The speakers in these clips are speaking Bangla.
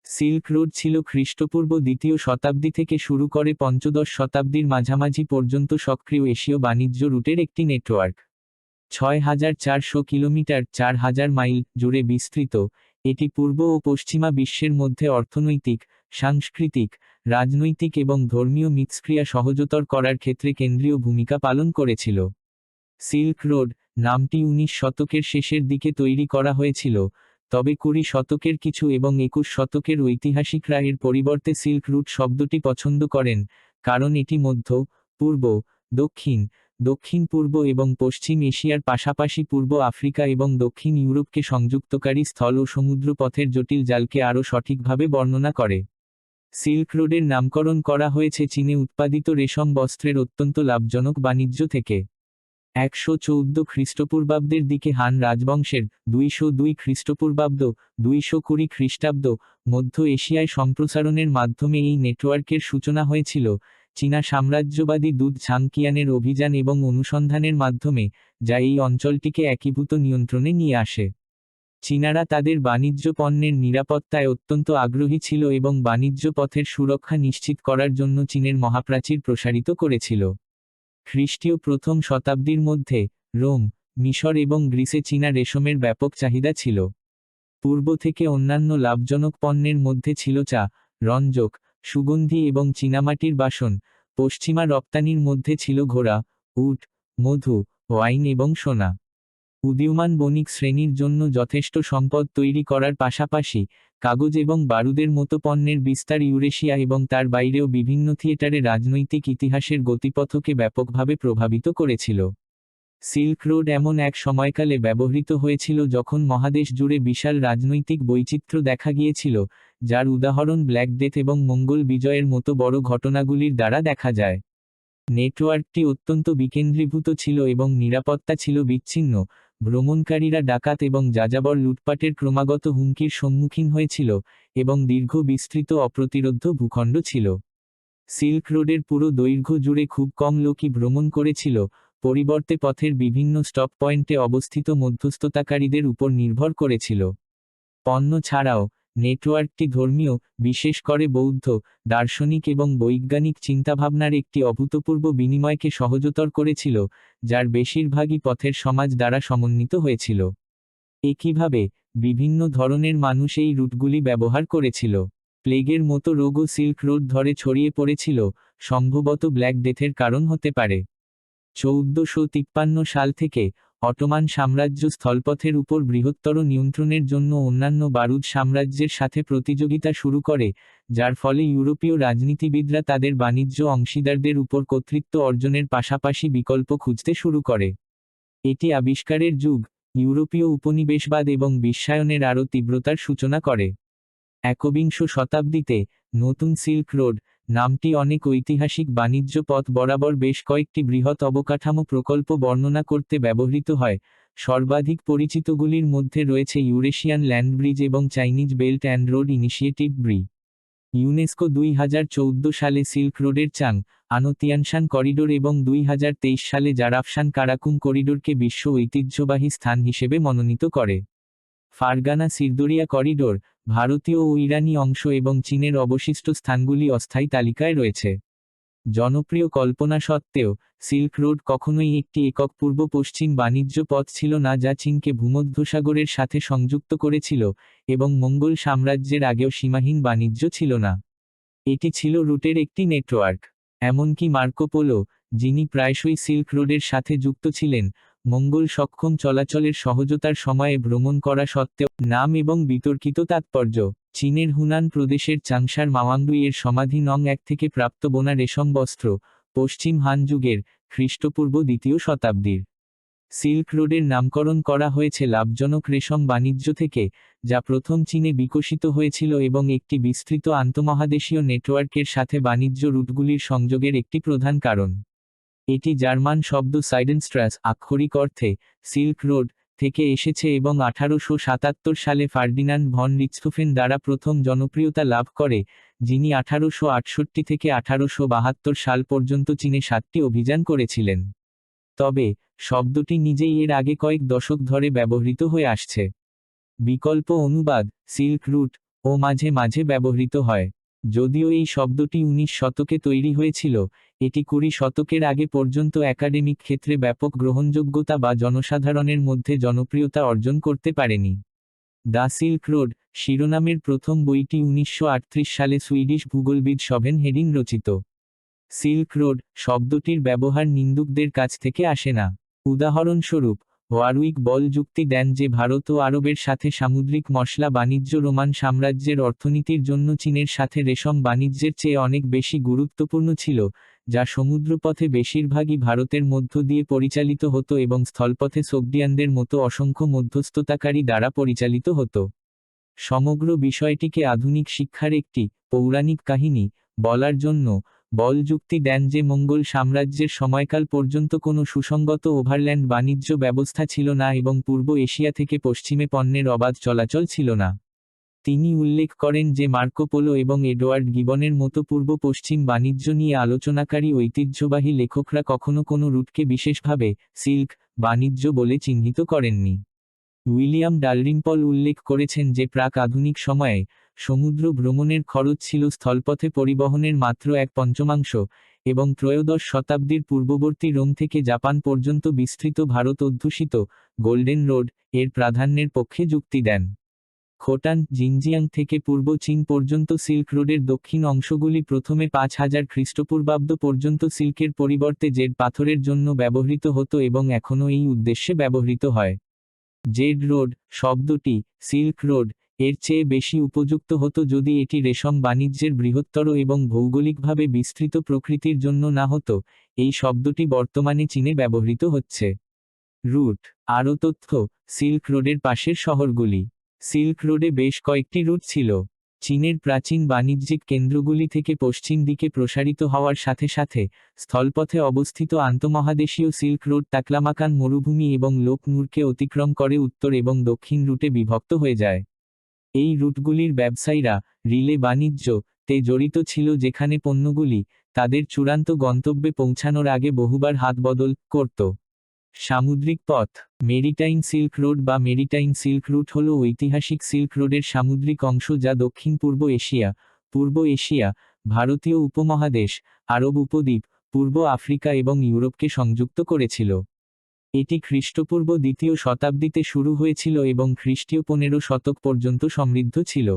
সিল্ক রোড ছিল খ্রিস্টপূর্ব দ্বিতীয় শতাব্দী থেকে শুরু করে পঞ্চদশ শতাব্দীর মাঝামাঝি পর্যন্ত সক্রিয় এশীয় বাণিজ্য রুটের একটি নেটওয়ার্ক। ৬,৪০০ কিলোমিটার ৪,০০০ মাইল জুড়ে বিস্তৃত, এটি পূর্ব ও পশ্চিমা বিশ্বের মধ্যে অর্থনৈতিক, সাংস্কৃতিক, রাজনৈতিক এবং ধর্মীয় মিথস্ক্রিয়া সহজতর করার ক্ষেত্রে কেন্দ্রীয় ভূমিকা পালন করেছিল। সিল্ক রোড নামটি ১৯ শতকের শেষের দিকে তৈরি করা হয়েছিল, তবে ২০ শতকের কিছু এবং ২১ শতকের ঐতিহাসিকরা এর পরিবর্তে সিল্ক রুট শব্দটি পছন্দ করেন, কারণ এটি মধ্য, পূর্ব, দক্ষিণ, দক্ষিণ পূর্ব এবং পশ্চিম এশিয়ার পাশাপাশি পূর্ব আফ্রিকা এবং দক্ষিণ ইউরোপকে সংযুক্তকারী স্থল ও সমুদ্র পথের জটিল জালকে আরও সঠিকভাবে বর্ণনা করে। সিল্ক রোডের নামকরণ করা হয়েছে চীনে উৎপাদিত রেশম বস্ত্রের অত্যন্ত লাভজনক বাণিজ্য থেকে। ১১৪ খ্রিস্টপূর্বাব্দের দিকে হান রাজবংশের ২০২ খ্রিস্টপূর্বাব্দ ২২০ খ্রিস্টাব্দ মধ্য এশিয়ায় সম্প্রসারণের মাধ্যমে এই নেটওয়ার্কের সূচনা হয়েছিল, চীনা সাম্রাজ্যবাদী দুধ ঝাংকিয়ানের অভিযান এবং অনুসন্ধানের মাধ্যমে, যা এই অঞ্চলটিকে একীভূত নিয়ন্ত্রণে নিয়ে আসে। চীনারা তাদের বাণিজ্য পণ্যের নিরাপত্তায় অত্যন্ত আগ্রহী ছিল এবং বাণিজ্য পথের সুরক্ষা নিশ্চিত করার জন্য চীনের মহাপ্রাচীর প্রসারিত করেছিল। খ্রিস্টীয় প্রথম শতাব্দীর মধ্যে রোম, মিশর এবং গ্রিসে চীনা রেশমের ব্যাপক চাহিদা ছিল। পূর্ব থেকে অন্যান্য লাভজনক পণ্যের মধ্যে ছিল চা, রঞ্জক, সুগন্ধি এবং চীনামাটির বাসন। পশ্চিমা রপ্তানির মধ্যে ছিল ঘোড়া, উট, মধু, ওয়াইন এবং সোনা। উদীয়মান বণিক শ্রেণীর জন্য যথেষ্ট সম্পদ তৈরি করার পাশাপাশি কাগজ এবং বারুদের মতো পণ্যের বিস্তার ইউরেশিয়া এবং তার বাইরেও বিভিন্ন থিয়েটারে রাজনৈতিক ইতিহাসের গতিপথকে ব্যাপকভাবে প্রভাবিত করেছিল। সিল্ক রোড এমন এক সময়কালে ব্যবহৃত হয়েছিল যখন মহাদেশ জুড়ে বিশাল রাজনৈতিক বৈচিত্র্য দেখা গিয়েছিল, যার উদাহরণ ব্ল্যাক ডেথ এবং মঙ্গল বিজয়ের মতো বড় ঘটনাগুলির দ্বারা দেখা যায়। নেটওয়ার্কটি অত্যন্ত বিকেন্দ্রীভূত ছিল এবং নিরাপত্তা ছিল বিচ্ছিন্ন, ভ্রমণকারীরা ডাকাত এবং যাযাবর লুটপাটের ক্রমাগত হুমকির সম্মুখীন হয়েছিল, এবং দীর্ঘ বিস্তৃত অপ্রতিরোধ্য ভূখণ্ড ছিল। সিল্ক রোডের পুরো দৈর্ঘ্য জুড়ে খুব কম লোকই ভ্রমণ করেছিল, পরিবর্তে পথের বিভিন্ন স্টপ পয়েন্টে অবস্থিত মধ্যস্থতাকারীদের উপর নির্ভর করেছিল। পণ্য ছাড়াও, নেটওয়ার্কটি ধর্মীয়, বিশেষ করে বৌদ্ধ, দার্শনিক এবং বৈজ্ঞানিক চিন্তাভাবনার একটি অভূতপূর্ব বিনিময়কে সহজতর করেছিল, যার বেশিরভাগই পথের সমাজ দ্বারা সমন্বিত হয়েছিল। একইভাবে, বিভিন্ন ধরনের মানুষ এই রুটগুলি ব্যবহার করেছিল। প্লেগের মতো রোগও সিল্ক রোড ধরে ছড়িয়ে পড়েছিল, সম্ভবত ব্ল্যাক ডেথের কারণ হতে পারে। ১৪৫৩ সাল থেকে, অটোমান সাম্রাজ্য স্থলপথের উপর বৃহত্তর নিয়ন্ত্রণের জন্য অন্যান্য বারুদ সাম্রাজ্যের সাথে প্রতিযোগিতা শুরু করে, যার ফলে ইউরোপীয় রাজনীতিবিদরা তাদের বাণিজ্য অংশীদারদের উপর কর্তৃত্ব অর্জনের পাশাপাশি বিকল্প খুঁজতে শুরু করে। এটি আবিষ্কারের যুগ, ইউরোপীয় উপনিবেশবাদ এবং বিশ্বায়নের আরও তীব্রতার সূচনা করে। একবিংশ শতাব্দীতে, নতুন সিল্ক রোড নামটি অনেক ঐতিহাসিক বাণিজ্য পথ বরাবর বেশ কয়েকটি বৃহৎ অবকাঠামো প্রকল্প বর্ণনা করতে ব্যবহৃত হয়। সর্বাধিক পরিচিতগুলির মধ্যে রয়েছে ইউরেশিয়ান ল্যান্ড ব্রিজ এবং Chinese belt and road initiative ব্রি। ইউনেস্কো ২০১৪ সালে সিল্ক রোডের চাং, আনো তিয়ানশান করিডোর এবং ২০২৩ সালে জারাফশান কারাকুম করিডোরকে বিশ্ব ঐতিহ্যবাহী স্থান হিসেবে মনোনীত করে। ফারগানা সিরদরিয়া করিডোর, ভারতীয় ও ইরানি অংশ এবং চীনের অবশিষ্ট স্থানগুলি অস্থায়ী তালিকায় রয়েছে। জনপ্রিয় কল্পনা সত্ত্বেও, সিল্ক রোড কখনোই একটি একক পূর্ব পশ্চিম বাণিজ্য পথ ছিল না যা চীনকে ভূমধ্যসাগরের সাথে সংযুক্ত করেছিল, এবং মঙ্গল সাম্রাজ্যের আগেও সীমাহীন বাণিজ্য ছিল না। এটি ছিল রুটের একটি নেটওয়ার্ক। এমনকি মার্কো পোলো, যিনি প্রায়শই সিল্ক রোডের সাথে যুক্ত ছিলেন, মঙ্গল সক্ষম চলাচলের সহজতার সময়ে ভ্রমণ করা সত্ত্বেও নাম এবং বিতর্কিত তাৎপর্য। চীনের হুনান প্রদেশের চাংশার মাওয়াংদুই এর সমাধি নং ১ থেকে প্রাপ্ত বোনা রেশম বস্ত্র, পশ্চিম হান যুগের, খ্রিস্টপূর্ব দ্বিতীয় শতাব্দীর। সিল্ক রোডের নামকরণ করা হয়েছে লাভজনক রেশম বাণিজ্য থেকে, যা প্রথম চীনে বিকশিত হয়েছিল এবং একটি বিস্তৃত আন্তঃমহাদেশীয় নেটওয়ার্কের সাথে বাণিজ্য রুটগুলির সংযোগের একটি প্রধান কারণ। এটি জার্মান শব্দ সাইডেনস্ট্রাস আক্ষরিক অর্থে সিল্ক রোড থেকে এসেছে এবং ১৮৭৭ সালে ফার্ডিনান্ড ভন রিchthofen দ্বারা প্রথম জনপ্রিয়তা লাভ করে, যিনি ১৮৬৮ থেকে ১৮৭২ সাল পর্যন্ত চীনে ৭টি অভিযান করেছিলেন। তবে, শব্দটি নিজেই এর আগে কয়েক দশক ধরে ব্যবহৃত হয়ে আসছে। বিকল্প অনুবাদ, সিল্ক রুট ও মাঝে মাঝে ব্যবহৃত হয়। যদিও এই শব্দটি 19 শতকে তৈরি হয়েছিল, এটি 20 শতকের আগে পর্যন্ত একাডেমিক ক্ষেত্রে ব্যাপক গ্রহণযোগ্যতা বা জনসাধারণের মধ্যে জনপ্রিয়তা অর্জন করতে পারেনি। দ্য সিল্ক রোড শিরোনামের প্রথম বইটি 1938 সালে সুইডিশ ভূগোলবিদ শভেন হেডিং রচিত। সিল্ক রোড শব্দটির ব্যবহার নিন্দুকদের কাছ থেকে আসে না। উদাহরণস্বরূপ, ওয়ারউইক বল যুক্তি দেন যে ভারত ও আরবের সাথে সামুদ্রিক মশলা বাণিজ্য রোমান সাম্রাজ্যের অর্থনীতির জন্য চীনের সাথে রেশম বাণিজ্যের চেয়ে অনেক বেশি গুরুত্বপূর্ণ ছিল, যা সমুদ্রপথে বেশিরভাগই ভারতের মধ্য দিয়ে পরিচালিত হতো এবং স্থলপথে সোগডিয়ানদের মতো অসংখ্য মধ্যস্থতাকারী দ্বারা পরিচালিত হতো। সমগ্র বিষয়টিকে আধুনিক শিক্ষার একটি পৌরাণিক কাহিনী বলার জন্য বল যুক্তি দেন যে মঙ্গল সাম্রাজ্যের সময়কাল পর্যন্ত কোনো সুসংগত ওভারল্যান্ড বাণিজ্য ব্যবস্থা ছিল না এবং পূর্ব এশিয়া থেকে পশ্চিমে পণ্যের অবাধ চলাচল ছিল না। তিনি উল্লেখ করেন যে মার্কো পোলো এবং এডওয়ার্ড গিবনের মতো পূর্ব পশ্চিম বাণিজ্য নিয়ে আলোচনাকারী ঐতিহ্যবাহী লেখকরা কখনো কোনো রুটকে বিশেষভাবে সিল্ক বাণিজ্য বলে চিহ্নিত করেননি। উইলিয়াম ডালরিম্পল উল্লেখ করেছেন যে প্রাক আধুনিক সময়ে সমুদ্র ভ্রমণের খরচ ছিল স্থলপথে পরিবহনের মাত্র 1/5, এবং ত্রয়োদশ শতাব্দীর পূর্ববর্তী রোম থেকে জাপান পর্যন্ত বিস্তৃত ভারত অধ্যুষিত গোল্ডেন রোড এর প্রাধান্যের পক্ষে যুক্তি দেন। খোটান জিনজিয়াং থেকে পূর্ব চীন পর্যন্ত সিল্ক রোডের দক্ষিণ অংশগুলি প্রথমে 5000 খ্রিস্টপূর্বাব্দ পর্যন্ত সিল্কের পরিবর্তে জেড পাথরের জন্য ব্যবহৃত হতো এবং এখনও এই উদ্দেশ্যে ব্যবহৃত হয়। জেড রোড শব্দটি সিল্ক রোড এর চেয়ে বেশি উপযুক্ত হতো যদি এটি রেশম বাণিজ্যের বৃহত্তর এবং ভৌগোলিকভাবে বিস্তৃত প্রকৃতির জন্য না হতো। এই শব্দটি বর্তমানে চীনে ব্যবহৃত হচ্ছে। রুট আরও তথ্য সিল্ক রোডের পাশের শহরগুলি। সিল্ক রোডে বেশ কয়েকটি রুট ছিল। চীনের প্রাচীন বাণিজ্যিক কেন্দ্রগুলি থেকে পশ্চিম দিকে প্রসারিত হওয়ার সাথে সাথে স্থলপথে অবস্থিত আন্তঃমহাদেশীয় সিল্ক রোড তাকলামাকান মরুভূমি এবং লোক নূরকে অতিক্রম করে উত্তর এবং দক্ষিণ রুটে বিভক্ত হয়ে যায়। এই রুটগুলির ব্যবসায়ীরা রিলে বাণিজ্য তে জড়িত ছিল, যেখানে পণ্যগুলি তাদের চূড়ান্ত গন্তব্যে পৌঁছানোর আগে বহুবার হাতবদল করত। সামুদ্রিক পথ মেরিটাইম সিল্ক রোড বা মেরিটাইম সিল্ক রুট হল ঐতিহাসিক সিল্ক রোডের সামুদ্রিক অংশ যা দক্ষিণ পূর্ব এশিয়া, ভারতীয় উপমহাদেশ, আরব উপদ্বীপ, পূর্ব আফ্রিকা এবং ইউরোপকে সংযুক্ত করেছিল। এটি খ্রিস্টপূর্ব 2য় শতাব্দীতে শুরু হয়েছিল এবং খ্রিস্টীয় 15 শতক পর্যন্ত সমৃদ্ধ ছিল।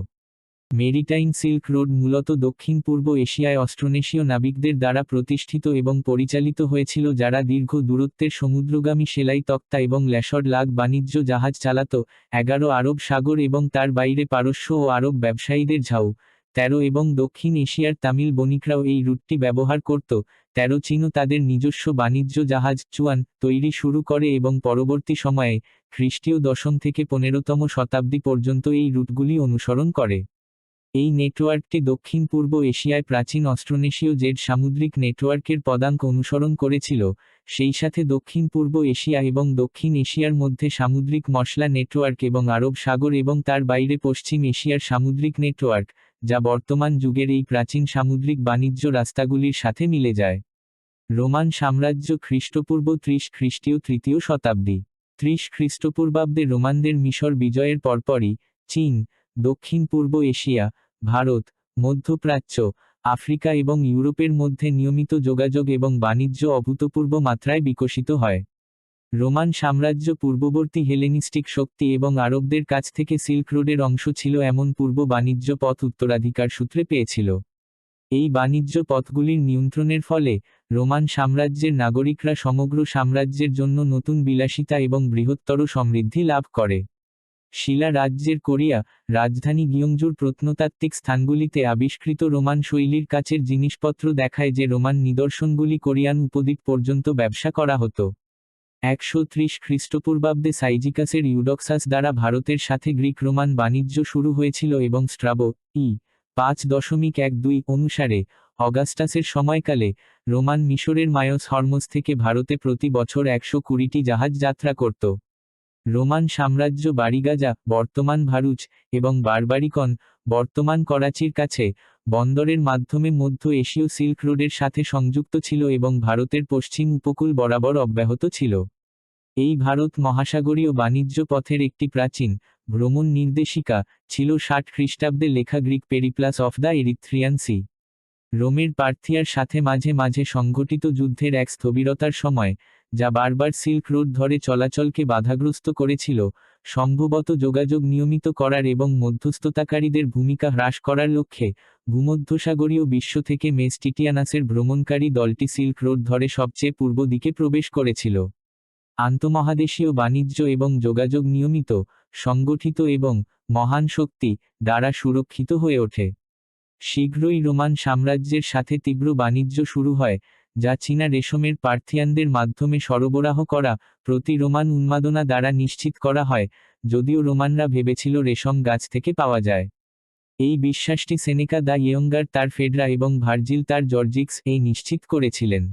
মেরিটাইম সিল্ক রোড মূলত দক্ষিণ পূর্ব এশিয়ায় অস্ট্রোনেশীয় নাবিকদের দ্বারা প্রতিষ্ঠিত এবং পরিচালিত হয়েছিল, যারা দীর্ঘ দূরত্বের সমুদ্রগামী সেলাই তক্তা এবং ল্যাশড লাগ বাণিজ্য জাহাজ চালাত। 11 আরব সাগর এবং তার বাইরে পারস্য ও আরব ব্যবসায়ীদের ঝাউ 13 এবং দক্ষিণ এশিয়ার তামিল বণিকরাও এই রুটটি ব্যবহার করত। 13 চীনও তাদের নিজস্ব বাণিজ্য জাহাজ চুয়ান তৈরি শুরু করে এবং পরবর্তী সময়ে খ্রিস্টীয় 10ম থেকে 15তম শতাব্দী পর্যন্ত এই রুটগুলি অনুসরণ করে। এই নেটওয়ার্কটি দক্ষিণ পূর্ব এশিয়ায় প্রাচীন অস্ট্রোনেশীয় জেড সামুদ্রিক নেটওয়ার্কের পদাঙ্ক অনুসরণ করেছিল, সেই সাথে দক্ষিণ পূর্ব এশিয়া এবং দক্ষিণ এশিয়ার মধ্যে সামুদ্রিক মশলা নেটওয়ার্ক এবং আরব সাগর এবং তার বাইরে পশ্চিম এশিয়ার সামুদ্রিক নেটওয়ার্ক, যা বর্তমান যুগের এই প্রাচীন সামুদ্রিক বাণিজ্য রাস্তাগুলির সাথে মিলে যায়। রোমান সাম্রাজ্য খ্রিস্টপূর্ব 30 খ্রিস্টীয় 3য় শতাব্দী। 30 খ্রিস্টপূর্বাব্দে রোমানদের মিশর বিজয়ের পরপরই চীন, দক্ষিণ পূর্ব এশিয়া, ভারত, মধ্যপ্রাচ্য, আফ্রিকা এবং ইউরোপের মধ্যে নিয়মিত যোগাযোগ এবং বাণিজ্য অভূতপূর্ব মাত্রায় বিকশিত হয়। রোমান সাম্রাজ্য পূর্ববর্তী হেলেনিস্টিক শক্তি এবং আরবদের কাছ থেকে সিল্ক রোডের অংশ ছিল এমন পূর্ব বাণিজ্য পথ উত্তরাধিকার সূত্রে পেয়েছিল। এই বাণিজ্য পথগুলির নিয়ন্ত্রণের ফলে রোমান সাম্রাজ্যের নাগরিকরা সমগ্র সাম্রাজ্যের জন্য নতুন বিলাসিতা এবং বৃহত্তর সমৃদ্ধি লাভ করে। শিলা রাজ্যের কোরিয়া রাজধানী গিয়ংজুর প্রত্নতাত্ত্বিক স্থানগুলিতে আবিষ্কৃত রোমান শৈলীর কাচের জিনিসপত্র দেখায় যে রোমান নিদর্শনগুলি কোরিয়ান উপদ্বীপ পর্যন্ত ব্যবসা করা হতো। 130 খ্রিস্টপূর্বাব্দে সাইজিকাসের ইউডক্সাস দ্বারা ভারতের সাথে গ্রিক রোমান বাণিজ্য শুরু হয়েছিল এবং স্ট্রাবো 5.12 অনুসারে অগাস্টাসের সময়কালে রোমান মিশরের মায়োস হরমোজ থেকে ভারতে প্রতি বছর 120টি জাহাজ যাত্রা করত। রোমান সাম্রাজ্য বারিগাজা বর্তমান ভারুচ এবং বারবারিকন বর্তমান করাচির কাছে বন্দরের মাধ্যমে মধ্য এশীয় সিল্ক রোডের সাথে সংযুক্ত ছিল এবং ভারতের পশ্চিম উপকূল বরাবর অব্যাহত ছিল। এই ভারত মহাসাগরীয় বাণিজ্য পথের একটি প্রাচীন ভ্রমণ নির্দেশিকা ছিল 60 খ্রিস্টাব্দে লেখা Greek Periplus of the Erythraean sea. রোমের পার্থিয়ার সাথে মাঝে মাঝে সংঘটিত যুদ্ধের এক স্থবিরতার সময়, যা বারবার সিল্ক রোড ধরে চলাচলকে বাধাগ্রস্ত করেছিল, সম্ভবত যোগাযোগ নিয়মিত করার এবং মধ্যস্থতাকারীদের ভূমিকা হ্রাস করার লক্ষ্যে, ভূমধ্যসাগরীয় বিশ্ব থেকে মেসটিটিয়ানাসের ভ্রমণকারী দলটি সিল্ক রোড ধরে সবচেয়ে পূর্ব দিকে প্রবেশ করেছিল। আন্তঃমহাদেশীয় বাণিজ্য এবং যোগাযোগ নিয়মিত, সংগঠিত এবং মহান শক্তি দ্বারা সুরক্ষিত হয়ে ওঠে। শীঘ্রই রোমান সাম্রাজ্যের সাথে তীব্র বাণিজ্য শুরু হয়, যা চীনা রেশমের পার্থিয়ানদের মাধ্যমে সরবরাহ করা প্রতি রোমান উন্মাদনা দ্বারা নিশ্চিত করা হয়, যদিও রোমানরা ভেবেছিল রেশম গাছ থেকে পাওয়া যায়। এই বিশ্বাসটি সেনেকা দ্য ইয়ঙ্গার তার ফেডরা এবং ভার্জিল তার জর্জিক্স এই নিশ্চিত করেছিলেন।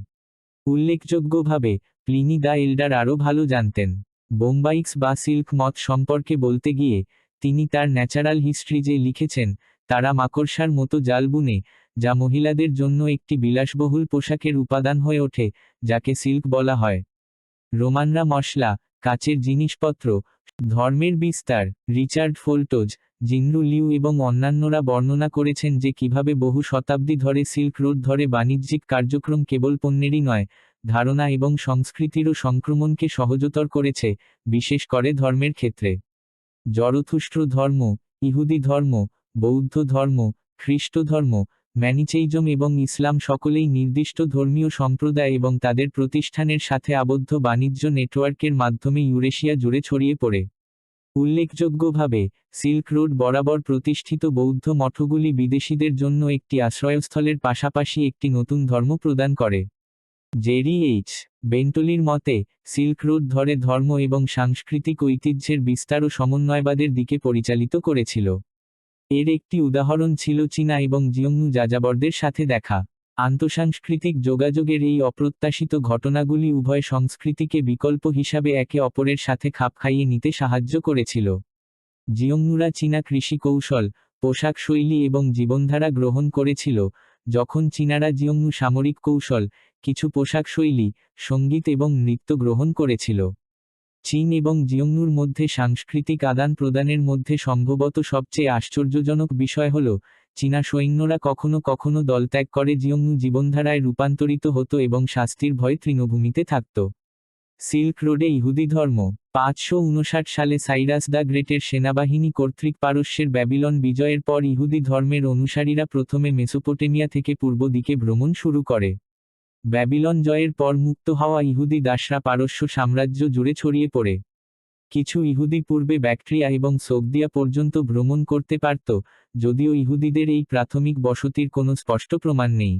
উল্লেখযোগ্যভাবে প্লিনি দ্য এল্ডার আরও ভালো জানতেন। বোম্বাইক্স বা সিল্ক মথ সম্পর্কে বলতে গিয়ে তিনি তার ন্যাচারাল হিস্ট্রিজে লিখেছেন, তারা মাকড়সার মতো জাল বুনে, যা মহিলাদের জন্য একটি বিলাসবহুল পোশাকের উপাদান হয়ে ওঠে, যাকে সিল্ক বলা হয়। রোমানরা মশলা, কাচের জিনিসপত্র, ধর্মের বিস্তার, রিচার্ড ফোল্টোজ, জিনরু লিউ এবং অন্যান্যরা বর্ণনা করেছেন যে কিভাবে বহু শতাব্দী ধরে সিল্ক রোড ধরে বাণিজ্যিক কার্যক্রম কেবল পণ্যেরই নয়, ধারণা এবং সংস্কৃতিরও সংক্রমণকে সহজতর করেছে, বিশেষ করে ধর্মের ক্ষেত্রে। জরথুস্ট্র ধর্ম, ইহুদি ধর্ম, বৌদ্ধ ধর্ম, খ্রিস্ট ধর্ম, ম্যানিচেইজম এবং ইসলাম সকলেই নির্দিষ্ট ধর্মীয় সম্প্রদায় এবং তাদের প্রতিষ্ঠানের সাথে আবদ্ধ বাণিজ্য নেটওয়ার্কের মাধ্যমে ইউরেশিয়া জুড়ে ছড়িয়ে পড়ে। উল্লেখযোগ্যভাবে সিল্ক রোড বরাবর প্রতিষ্ঠিত বৌদ্ধ মঠগুলি বিদেশীদের জন্য একটি আশ্রয়স্থলের পাশাপাশি একটি নতুন ধর্ম প্রদান করে। Jerry H. বেন্টলির মতে, সিল্ক রোড ধরে ধর্ম এবং সাংস্কৃতিক ঐতিহ্যের বিস্তার ও সমন্বয়বাদের দিকে পরিচালিত করেছিল। এর একটি উদাহরণ ছিল চীনা এবং জিওংনু যাযাবরদের সাথে দেখা। আন্তঃসাংস্কৃতিক যোগাযোগের এই অপ্রত্যাশিত ঘটনাগুলি উভয় সংস্কৃতিকে বিকল্প হিসাবে একে অপরের সাথে খাপ খাইয়ে নিতে সাহায্য করেছিল। জিওংনুরা চীনা কৃষি কৌশল, পোশাক শৈলী এবং জীবনধারা গ্রহণ করেছিল, যখন চীনারা জিওংনু সামরিক কৌশল, কিছু পোশাক শৈলী, সঙ্গীত এবং নৃত্য গ্রহণ করেছিল। চীন এবং জিওংনুর মধ্যে সাংস্কৃতিক আদান প্রদানের মধ্যে সম্ভবত সবচেয়ে আশ্চর্যজনক বিষয় হল, চীনা সৈন্যরা কখনো কখনো দলত্যাগ করে জিওংনু জীবনধারায় রূপান্তরিত হতো এবং শাস্তির ভয়ে তৃণভূমিতে থাকত। সিল্ক রোডে ইহুদি ধর্ম। 559 সালে সাইরাস দ্য গ্রেটের সেনাবাহিনী কর্তৃক পারস্যের ব্যাবিলন বিজয়ের পর ইহুদি ধর্মের অনুসারীরা প্রথমে মেসোপটেমিয়া থেকে পূর্ব দিকে ভ্রমণ শুরু করে। ব্যাবিলন জয়ের পর মুক্ত হওয়া ইহুদি দাসরা পারস্য সাম্রাজ্য জুড়ে ছড়িয়ে পড়ে। কিছু ইহুদি পূর্বে ব্যাকট্রিয়া এবং সোগদিয়া পর্যন্ত ভ্রমণ করতে পারত, যদিও ইহুদিদের এই প্রাথমিক বসতির কোনো স্পষ্ট প্রমাণ নেই।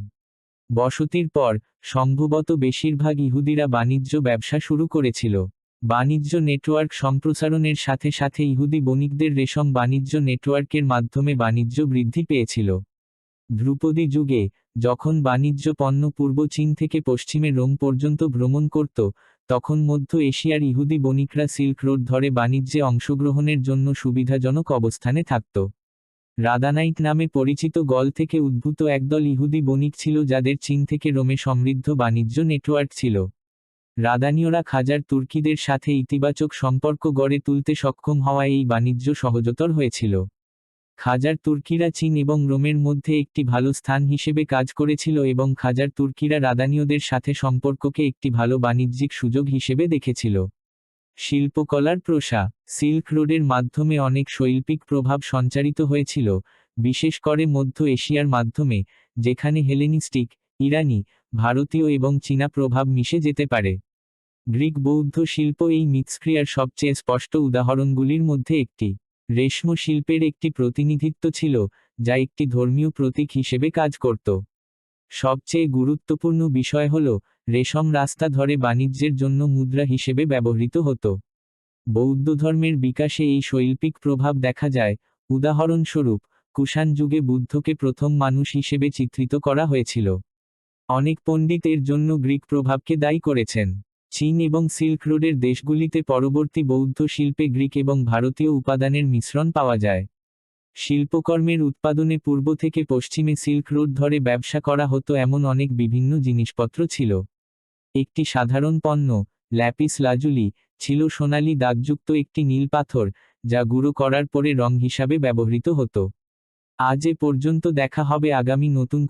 বসতির পর সম্ভবত বেশিরভাগ ইহুদিরা বাণিজ্য ব্যবসা শুরু করেছিল। বাণিজ্য নেটওয়ার্ক সম্প্রসারণের সাথে সাথে ইহুদি বণিকদের রেশম বাণিজ্য নেটওয়ার্কের মাধ্যমে বাণিজ্য বৃদ্ধি পেয়েছিল। ধ্রুপদী যুগে, যখন বাণিজ্য পণ্য পূর্ব চীন থেকে পশ্চিমে রোম পর্যন্ত ভ্রমণ করত, তখন মধ্য এশিয়ার ইহুদি বণিকরা সিল্ক রোড ধরে বাণিজ্যে অংশগ্রহণের জন্য সুবিধাজনক অবস্থানে থাকত। রাদানাইট নামে পরিচিত গল থেকে উদ্ভূত একদল ইহুদি বণিক ছিল যাদের চীন থেকে রোমে সমৃদ্ধ বাণিজ্য নেটওয়ার্ক ছিল। রাদানীয়রা খাজার তুর্কিদের সাথে ইতিবাচক সম্পর্ক গড়ে তুলতে সক্ষম হওয়ায় এই বাণিজ্য সহজতর হয়েছিল। খাজার তুর্কিরা চীন এবং রোমের মধ্যে একটি ভালো স্থান হিসেবে কাজ করেছিল এবং খাজার তুর্কিরা রাদানীয়দের সাথে সম্পর্ককে একটি ভালো বাণিজ্যিক সুযোগ হিসেবে দেখেছিল। শিল্পকলার প্রসার। সিল্ক রোডের মাধ্যমে অনেক শৈল্পিক প্রভাব সঞ্চারিত হয়েছিল, বিশেষ করে মধ্য এশিয়ার মাধ্যমে, যেখানে হেলেনিস্টিক, ইরানি, ভারতীয় এবং চীনা প্রভাব মিশে যেতে পারে। গ্রিক বৌদ্ধ শিল্প এই মিথস্ক্রিয়ার সবচেয়ে স্পষ্ট উদাহরণগুলির মধ্যে একটি। রেশম শিল্পের একটি প্রতিনিধিত্ব ছিল, যা একটি ধর্মীয় প্রতীক হিসেবে কাজ করত। সবচেয়ে গুরুত্বপূর্ণ বিষয় হল, রেশম রাস্তা ধরে বাণিজ্যের জন্য মুদ্রা হিসেবে ব্যবহৃত হতো। বৌদ্ধ ধর্মের বিকাশে এই শৈল্পিক প্রভাব দেখা যায়। উদাহরণস্বরূপ, কুষাণ যুগে বুদ্ধকে প্রথম মানুষ হিসেবে চিত্রিত করা হয়েছিল। অনেক পণ্ডিত এর জন্য গ্রিক প্রভাবকে দায়ী করেছেন। চীন এবং সিল্ক রোডের দেশগুলিতে পরবর্তী বৌদ্ধ শিল্পে গ্রিক এবং ভারতীয় উপাদানের মিশ্রণ পাওয়া যায়। শিল্পকর্মের উৎপাদনে পূর্ব থেকে পশ্চিমে সিল্ক রোড ধরে ব্যবসা করা হতো এমন অনেক বিভিন্ন জিনিসপত্র ছিল। একটি সাধারণ পণ্য, ল্যাপিস লাজুলি, ছিল সোনালি দাগযুক্ত একটি নীল পাথর, যা গুঁড়ো করার পরে রং হিসাবে ব্যবহৃত হতো। আজ এ পর্যন্ত, দেখা হবে আগামী নতুন